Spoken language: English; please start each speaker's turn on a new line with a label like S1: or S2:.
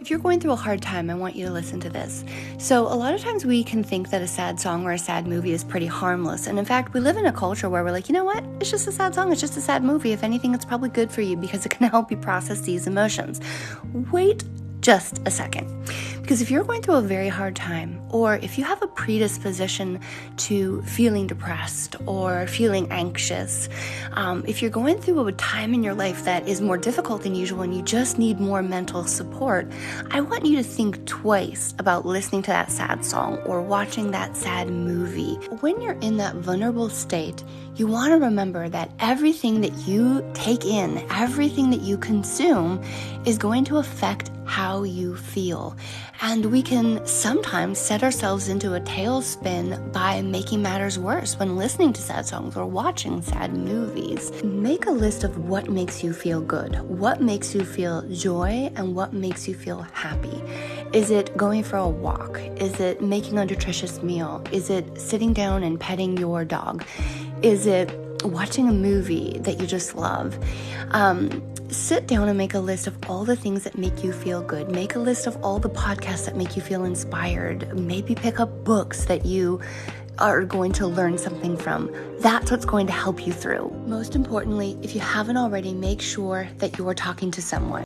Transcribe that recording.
S1: If you're going through a hard time, I want you to listen to this. So a lot of times we can think that a sad song or a sad movie is pretty harmless. And in fact, we live in a culture where we're like, you know what? It's just a sad song. It's just a sad movie. If anything, it's probably good for you because it can help you process these emotions. Wait just a second. Because if you're going through a very hard time, or if you have a predisposition to feeling depressed or feeling anxious, if you're going through a time in your life that is more difficult than usual and you just need more mental support, I want you to think twice about listening to that sad song or watching that sad movie. When you're in that vulnerable state, you want to remember that everything that you take in, everything that you consume is going to affect how you feel. And we can sometimes set ourselves into a tailspin by making matters worse when listening to sad songs or watching sad movies. Make a list of what makes you feel good, what makes you feel joy, and what makes you feel happy. Is it going for a walk? Is it making a nutritious meal? Is it sitting down and petting your dog? Is it watching a movie that you just love? Sit down and make a list of all the things that make you feel good. Make a list of all the podcasts that make you feel inspired. Maybe pick up books that you are going to learn something from. That's what's going to help you through. Most importantly, if you haven't already, make sure that you're talking to someone.